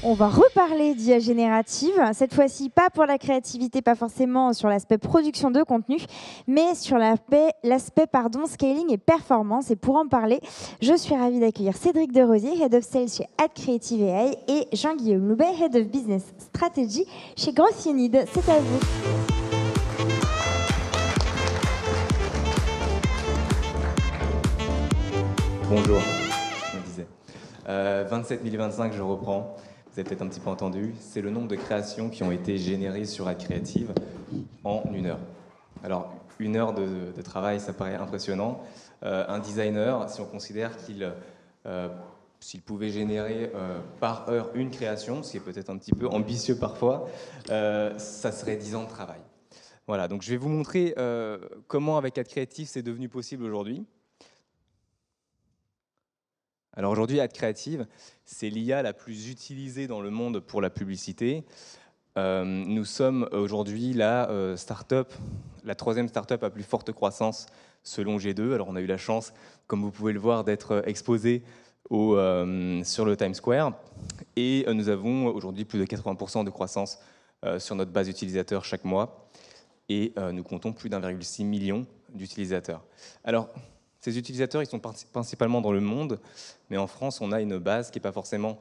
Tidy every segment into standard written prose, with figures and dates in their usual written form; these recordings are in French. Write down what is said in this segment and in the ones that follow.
On va reparler d'IA générative, cette fois-ci pas pour la créativité, pas forcément sur l'aspect production de contenu, mais sur l'aspect scaling et performance. Et pour en parler, je suis ravie d'accueillir Cédric Derosier, Head of Sales chez Ad Creative AI, et Jean-Guillaume Loubet, Head of Business Strategy chez Growth Unit. C'est à vous. Bonjour, je me disais. 27 025, je reprends. Vous avez peut-être un petit peu entendu. C'est le nombre de créations qui ont été générées sur Ad Creative en 1 heure. Alors, 1 heure de travail, ça paraît impressionnant. Un designer, si on considère s'il pouvait générer par heure une création, ce qui est peut-être un petit peu ambitieux parfois, ça serait 10 ans de travail. Voilà, donc je vais vous montrer comment avec Ad Creative c'est devenu possible aujourd'hui. Alors aujourd'hui, Ad Creative, c'est l'IA la plus utilisée dans le monde pour la publicité. Nous sommes aujourd'hui la start-up, la 3e start-up à plus forte croissance selon G2. Alors on a eu la chance, comme vous pouvez le voir, d'être exposé sur le Times Square. Et nous avons aujourd'hui plus de 80% de croissance sur notre base d'utilisateurs chaque mois. Et nous comptons plus d'1,6 million d'utilisateurs. Alors, ces utilisateurs, ils sont principalement dans le monde, mais en France, on a une base qui n'est pas forcément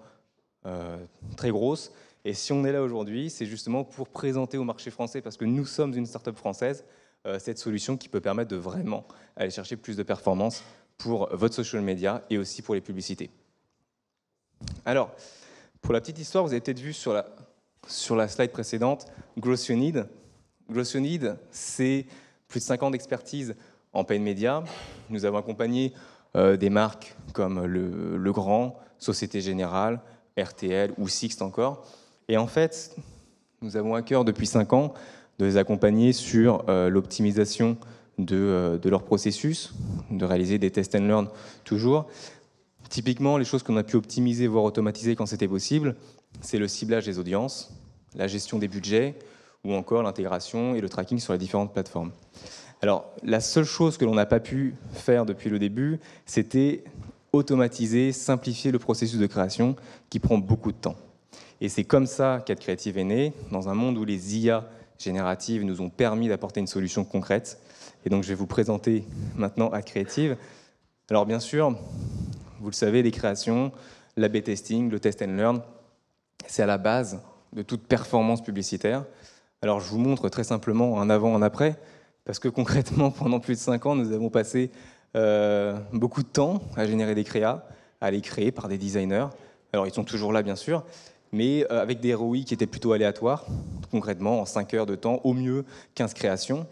très grosse. Et si on est là aujourd'hui, c'est justement pour présenter au marché français, parce que nous sommes une start-up française, cette solution qui peut permettre de vraiment aller chercher plus de performance pour votre social media et aussi pour les publicités. Alors, pour la petite histoire, vous avez peut-être vu sur la slide précédente, Growth Unit. Growth Unit, c'est plus de 5 ans d'expertise en paid media. Nous avons accompagné des marques comme Legrand, Société Générale, RTL ou Sixt encore. Et en fait, nous avons à cœur depuis 5 ans de les accompagner sur l'optimisation de leur processus, de réaliser des test and learn toujours. Typiquement, les choses qu'on a pu optimiser, voire automatiser quand c'était possible, c'est le ciblage des audiences, la gestion des budgets ou encore l'intégration et le tracking sur les différentes plateformes. Alors, la seule chose que l'on n'a pas pu faire depuis le début, c'était automatiser, simplifier le processus de création qui prend beaucoup de temps. Et c'est comme ça qu'Ad Creative est né, dans un monde où les IA génératives nous ont permis d'apporter une solution concrète. Et donc, je vais vous présenter maintenant Ad Creative. Alors, bien sûr, vous le savez, les créations, l'A/B testing, le test and learn, c'est à la base de toute performance publicitaire. Alors, je vous montre très simplement un avant, un après, parce que concrètement, pendant plus de 5 ans, nous avons passé beaucoup de temps à générer des créas, à les créer par des designers. Alors, ils sont toujours là, bien sûr, mais avec des ROI qui étaient plutôt aléatoires, concrètement, en 5 heures de temps, au mieux 15 créations.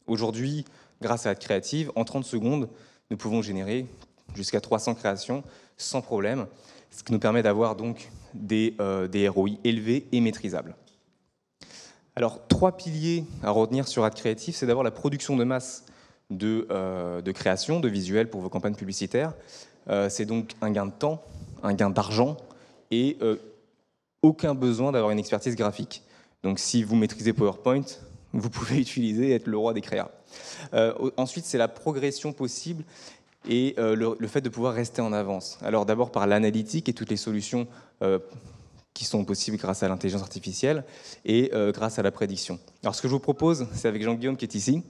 Aujourd'hui, grâce à Ad Creative, en 30 secondes, nous pouvons générer jusqu'à 300 créations sans problème, ce qui nous permet d'avoir donc des ROI élevés et maîtrisables. Alors, 3 piliers à retenir sur Ad Creative, c'est d'abord la production de masse de création, de visuels pour vos campagnes publicitaires. C'est donc un gain de temps, un gain d'argent et aucun besoin d'avoir une expertise graphique. Donc, si vous maîtrisez PowerPoint, vous pouvez utiliser et être le roi des créas. Ensuite, c'est la progression possible et le fait de pouvoir rester en avance. Alors, d'abord par l'analytique et toutes les solutions qui sont possibles grâce à l'intelligence artificielle et grâce à la prédiction. Alors ce que je vous propose, c'est avec Jean-Guillaume qui est ici,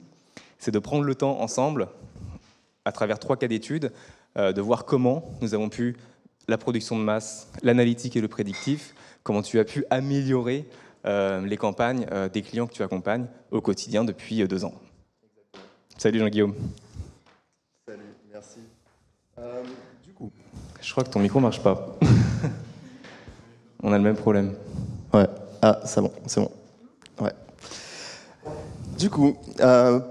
c'est de prendre le temps ensemble, à travers 3 cas d'études, de voir comment nous avons pu, la production de masse, l'analytique et le prédictif, comment tu as pu améliorer les campagnes des clients que tu accompagnes au quotidien depuis 2 ans. Salut Jean-Guillaume. Salut, merci. Du coup, je crois que ton micro ne marche pas. On a le même problème. Ouais. Ah, c'est bon. Ouais. Du coup,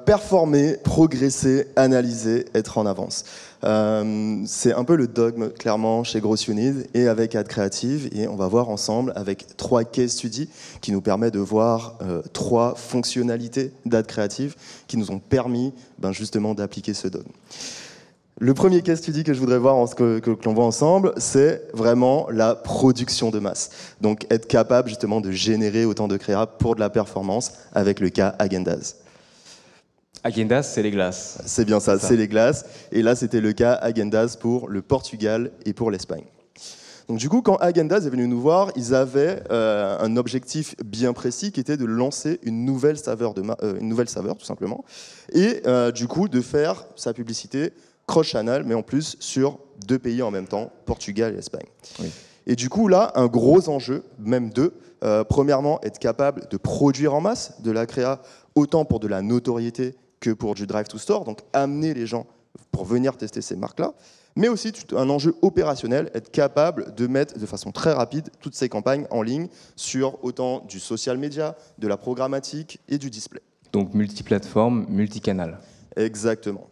performer, progresser, analyser, être en avance. C'est un peu le dogme, clairement, chez Growth Unit et avec Ad Creative. Et on va voir ensemble avec 3 case studies qui nous permettent de voir 3 fonctionnalités d'Ad Creative qui nous ont permis justement d'appliquer ce dogme. Le premier case study que je voudrais voir, que l'on voit ensemble, c'est vraiment la production de masse. Donc être capable justement de générer autant de créas pour de la performance avec le cas Häagen-Dazs. Häagen-Dazs, c'est les glaces. C'est bien ça, c'est les glaces. Et là, c'était le cas Häagen-Dazs pour le Portugal et pour l'Espagne. Donc du coup, quand Häagen-Dazs est venu nous voir, ils avaient un objectif bien précis qui était de lancer une nouvelle saveur, tout simplement, et du coup de faire sa publicité cross-channel, mais en plus sur 2 pays en même temps, Portugal et Espagne. Oui. Et du coup, là, un gros enjeu, même 2, premièrement, être capable de produire en masse de la créa, autant pour de la notoriété que pour du drive to store, donc amener les gens pour venir tester ces marques-là, mais aussi un enjeu opérationnel, être capable de mettre de façon très rapide toutes ces campagnes en ligne sur autant du social media, de la programmatique et du display. Donc multiplateforme, multicanal. Exactement.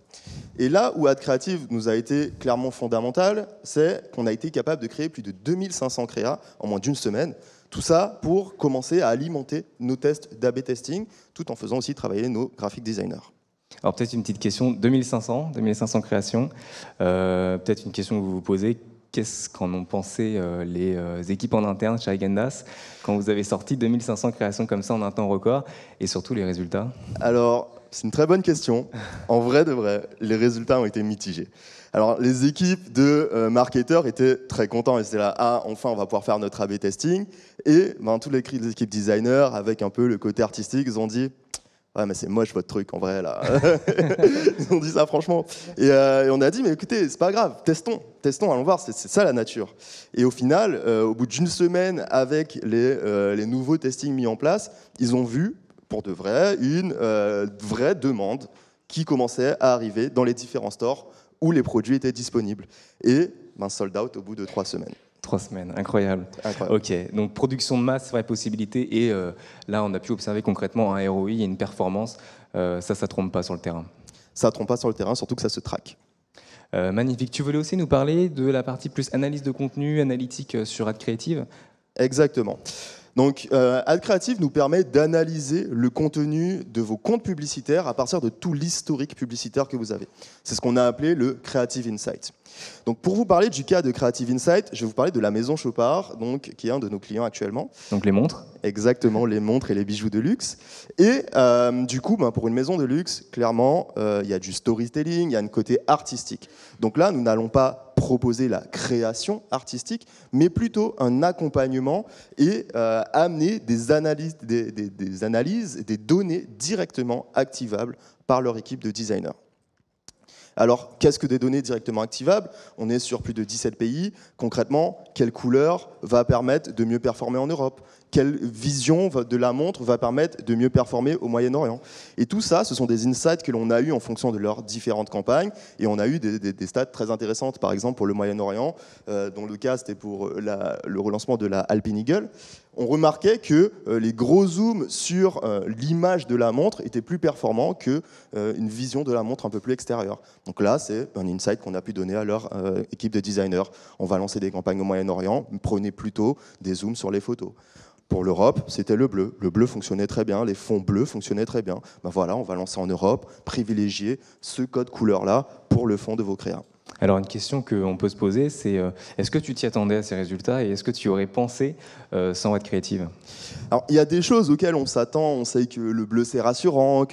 Et là où Ad Creative nous a été clairement fondamental, c'est qu'on a été capable de créer plus de 2500 créas en moins d'une semaine. Tout ça pour commencer à alimenter nos tests d'A/B testing, tout en faisant aussi travailler nos graphic designers. Alors peut-être une petite question, 2500 créations. Peut-être une question que vous vous posez, qu'est-ce qu'en ont pensé les équipes en interne chez Häagen-Dazs quand vous avez sorti 2500 créations comme ça en un temps record, et surtout les résultats? Alors, c'est une très bonne question. En vrai de vrai, les résultats ont été mitigés. Alors, les équipes de marketeurs étaient très contents. Ils étaient là, ah, enfin, on va pouvoir faire notre A/B testing. Et toutes les équipes designers, avec un peu le côté artistique, ils ont dit, ouais, mais c'est moche votre truc, en vrai, là. Ils ont dit ça, franchement. Et on a dit, mais écoutez, c'est pas grave, testons, allons voir, c'est ça la nature. Et au final, au bout d'une semaine, avec les nouveaux testings mis en place, ils ont vu, pour de vrai, une vraie demande qui commençait à arriver dans les différents stores où les produits étaient disponibles. Et sold out au bout de 3 semaines. 3 semaines, incroyable. Ok, donc production de masse, vraie possibilité, et là on a pu observer concrètement un ROI et une performance, ça trompe pas sur le terrain. Ça trompe pas sur le terrain, surtout que ça se traque. Magnifique, tu voulais aussi nous parler de la partie plus analyse de contenu, analytique sur Ad Creative? Exactement. Donc, Ad Creative nous permet d'analyser le contenu de vos comptes publicitaires à partir de tout l'historique publicitaire que vous avez. C'est ce qu'on a appelé le Creative Insight. Donc, pour vous parler du cas de Creative Insight, je vais vous parler de la maison Chopard, donc, qui est un de nos clients actuellement. Donc les montres? Exactement, les montres et les bijoux de luxe. Et du coup, pour une maison de luxe, clairement, il y a du storytelling, il y a un côté artistique. Donc là, nous n'allons pas proposer la création artistique, mais plutôt un accompagnement et amener des analyses, des données directement activables par leur équipe de designers. Alors, qu'est-ce que des données directement activables? On est sur plus de 17 pays. Concrètement, quelle couleur va permettre de mieux performer en Europe? Quelle vision de la montre va permettre de mieux performer au Moyen-Orient? Et tout ça, ce sont des insights que l'on a eus en fonction de leurs différentes campagnes. Et on a eu des stats très intéressantes, par exemple pour le Moyen-Orient, dont le cas c'était pour le relancement de la Alpine Eagle. On remarquait que les gros zooms sur l'image de la montre étaient plus performants qu'une vision de la montre un peu plus extérieure. Donc là, c'est un insight qu'on a pu donner à leur équipe de designers. On va lancer des campagnes au Moyen-Orient, prenez plutôt des zooms sur les photos. Pour l'Europe, c'était le bleu. Le bleu fonctionnait très bien, les fonds bleus fonctionnaient très bien. Voilà, on va lancer en Europe, privilégier ce code couleur-là pour le fond de vos créas. Alors une question qu'on peut se poser, c'est est-ce que tu t'y attendais à ces résultats et est-ce que tu y aurais pensé sans Ad Creative? Alors il y a des choses auxquelles on s'attend, on sait que le bleu c'est rassurant,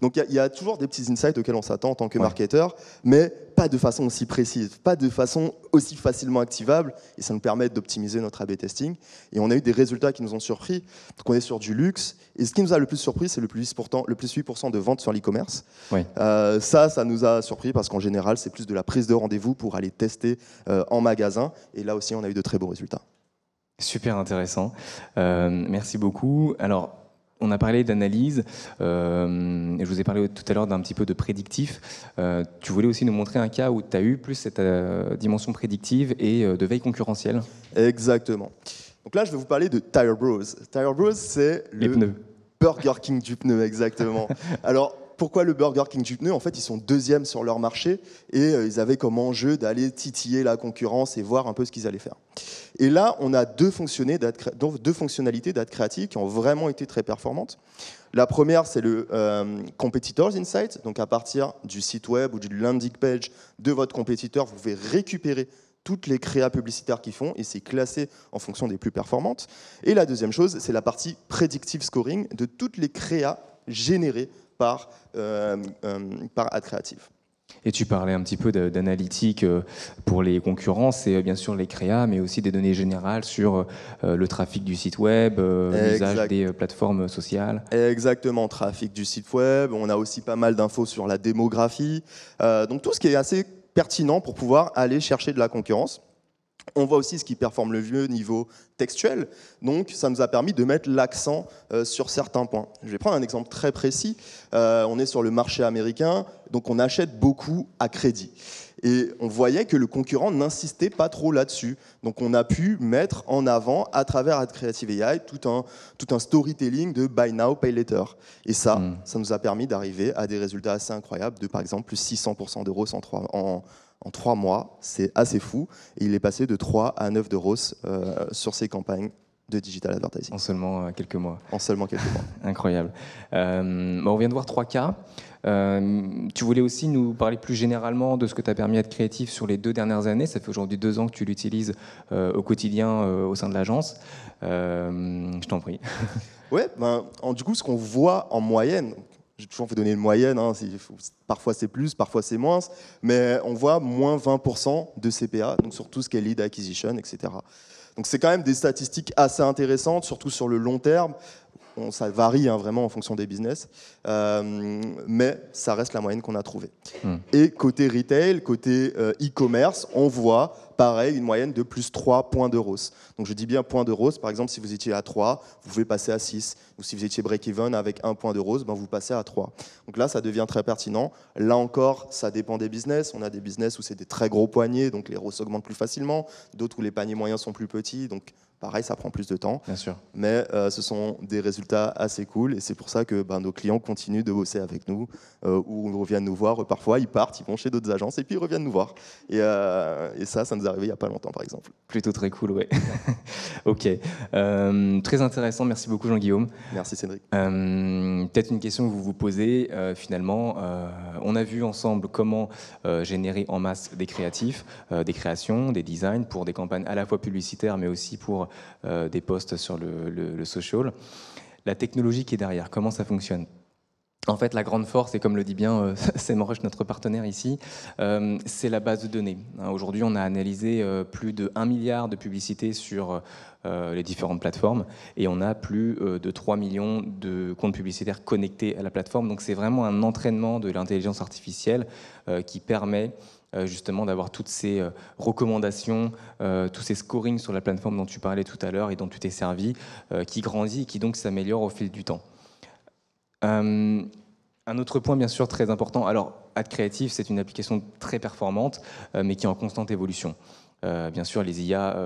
donc il y a toujours des petits insights auxquels on s'attend en tant que marketeur, mais pas de façon aussi précise, pas de façon aussi facilement activable, et ça nous permet d'optimiser notre A/B testing. Et on a eu des résultats qui nous ont surpris. Donc on est sur du luxe, et ce qui nous a le plus surpris, c'est le plus 8% de ventes sur l'e-commerce. Oui. Ça nous a surpris parce qu'en général, c'est plus de la prise de rendez-vous pour aller tester en magasin. Et là aussi, on a eu de très beaux résultats. Super intéressant. Merci beaucoup. Alors, on a parlé d'analyse, et je vous ai parlé tout à l'heure d'un petit peu de prédictif. Tu voulais aussi nous montrer un cas où tu as eu plus cette dimension prédictive et de veille concurrentielle. Exactement. Donc là, je vais vous parler de Tire Bros. Tire Bros, c'est les pneus. Burger King du pneu, exactement. Alors, pourquoi le Burger King du pneu? En fait, ils sont deuxièmes sur leur marché et ils avaient comme enjeu d'aller titiller la concurrence et voir un peu ce qu'ils allaient faire. Et là, on a deux fonctionnalités d'Ad Creative qui ont vraiment été très performantes. La première, c'est le Competitors Insight. Donc, à partir du site web ou du landing page de votre compétiteur, vous pouvez récupérer toutes les créas publicitaires qu'ils font et c'est classé en fonction des plus performantes. Et la deuxième chose, c'est la partie predictive scoring de toutes les créas générées par Ad Creative. Et tu parlais un petit peu d'analytique pour les concurrents, c'est bien sûr les créas, mais aussi des données générales sur le trafic du site web, l'usage des plateformes sociales. Exactement, trafic du site web, on a aussi pas mal d'infos sur la démographie, donc tout ce qui est assez pertinent pour pouvoir aller chercher de la concurrence. On voit aussi ce qui performe le mieux niveau textuel, donc ça nous a permis de mettre l'accent sur certains points. Je vais prendre un exemple très précis. On est sur le marché américain, donc on achète beaucoup à crédit. Et on voyait que le concurrent n'insistait pas trop là-dessus. Donc on a pu mettre en avant, à travers Ad Creative AI, tout un storytelling de Buy Now, Pay Later. Et ça nous a permis d'arriver à des résultats assez incroyables, de par exemple plus 600% d'euros en 3 mois, c'est assez fou. Et il est passé de 3 à 9 d'euros sur ses campagnes de digital advertising. En seulement quelques mois. En seulement quelques mois. Incroyable. On vient de voir 3 cas. Tu voulais aussi nous parler plus généralement de ce que tu as permis à être créatif sur les 2 dernières années. Ça fait aujourd'hui 2 ans que tu l'utilises au quotidien au sein de l'agence. Je t'en prie. Ouais, du coup, ce qu'on voit en moyenne, j'ai toujours fait donner une moyenne, hein, parfois c'est plus, parfois c'est moins, mais on voit moins 20% de CPA, donc sur tout ce qui est lead acquisition, etc. Donc c'est quand même des statistiques assez intéressantes, surtout sur le long terme. Ça varie vraiment en fonction des business, mais ça reste la moyenne qu'on a trouvée. Et côté retail, côté e-commerce, on voit pareil une moyenne de plus 3 points d'euros. Donc je dis bien points d'euros, par exemple si vous étiez à 3, vous pouvez passer à 6, ou si vous étiez break-even avec 1 point d'euros, vous passez à 3. Donc là ça devient très pertinent. Là encore, ça dépend des business. On a des business où c'est des très gros poignées, donc les ROAS s'augmentent plus facilement, d'autres où les paniers moyens sont plus petits, donc pareil, ça prend plus de temps, bien sûr. Mais ce sont des résultats assez cool et c'est pour ça que nos clients continuent de bosser avec nous ou ils reviennent nous voir. Parfois, ils partent, ils vont chez d'autres agences et puis ils reviennent nous voir. Et ça nous est arrivé il n'y a pas longtemps, par exemple. Plutôt très cool, ouais. Ok. Très intéressant. Merci beaucoup, Jean-Guillaume. Merci, Cédric. Peut-être une question que vous vous posez, finalement. On a vu ensemble comment générer en masse des créatifs, des créations, des designs pour des campagnes à la fois publicitaires, mais aussi pour des posts sur le social. La technologie qui est derrière, comment ça fonctionne ? En fait, la grande force, et comme le dit bien SEMrush, notre partenaire ici, c'est la base de données. Aujourd'hui, on a analysé plus de 1 milliard de publicités sur les différentes plateformes et on a plus de 3 millions de comptes publicitaires connectés à la plateforme. Donc c'est vraiment un entraînement de l'intelligence artificielle qui permet justement d'avoir toutes ces recommandations, tous ces scorings sur la plateforme dont tu parlais tout à l'heure et dont tu t'es servi, qui grandit et qui donc s'améliore au fil du temps. Un autre point bien sûr très important, alors Ad Creative c'est une application très performante mais qui est en constante évolution. Bien sûr, les IA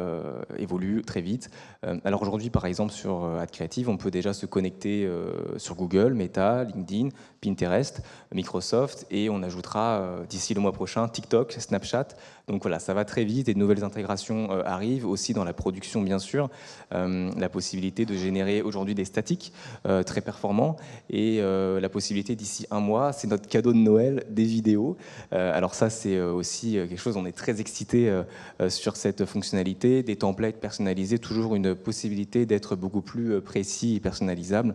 évoluent très vite. Alors aujourd'hui, par exemple, sur Ad Creative, on peut déjà se connecter sur Google, Meta, LinkedIn, Pinterest, Microsoft, et on ajoutera d'ici le mois prochain TikTok, Snapchat. Donc voilà, ça va très vite et de nouvelles intégrations arrivent aussi dans la production, bien sûr. La possibilité de générer aujourd'hui des statiques très performants et la possibilité d'ici 1 mois, c'est notre cadeau de Noël, des vidéos. Alors ça, c'est aussi quelque chose, on est très excités sur cette fonctionnalité, des templates personnalisés, toujours une possibilité d'être beaucoup plus précis et personnalisable.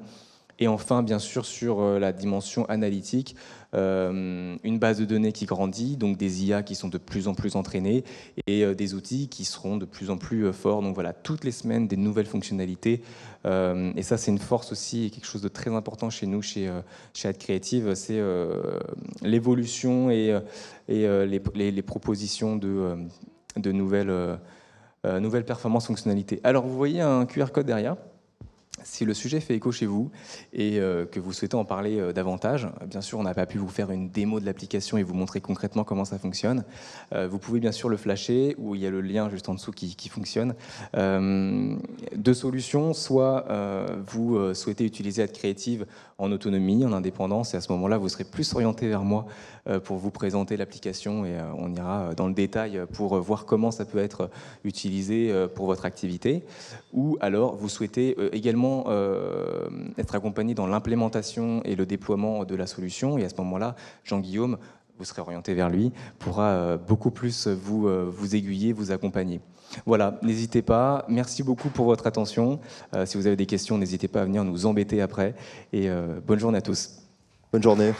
Et enfin, bien sûr, sur la dimension analytique, une base de données qui grandit, donc des IA qui sont de plus en plus entraînées et des outils qui seront de plus en plus forts. Donc voilà, toutes les semaines, des nouvelles fonctionnalités. Et ça, c'est une force aussi, et quelque chose de très important chez nous, chez Ad Creative, c'est l'évolution et les propositions de nouvelles performances, fonctionnalités. Alors, vous voyez un QR code derrière. Si le sujet fait écho chez vous et que vous souhaitez en parler davantage, bien sûr, on n'a pas pu vous faire une démo de l'application et vous montrer concrètement comment ça fonctionne. Vous pouvez bien sûr le flasher, où il y a le lien juste en dessous qui fonctionne. 2 solutions, soit vous souhaitez utiliser Ad Creative en autonomie, en indépendance, et à ce moment-là, vous serez plus orienté vers moi pour vous présenter l'application et on ira dans le détail pour voir comment ça peut être utilisé pour votre activité. Ou alors, vous souhaitez également être accompagné dans l'implémentation et le déploiement de la solution. Et à ce moment-là, Jean-Guillaume, vous serez orienté vers lui, pourra beaucoup plus vous aiguiller, vous accompagner. Voilà, n'hésitez pas. Merci beaucoup pour votre attention. Si vous avez des questions, n'hésitez pas à venir nous embêter après. Et bonne journée à tous. Bonne journée.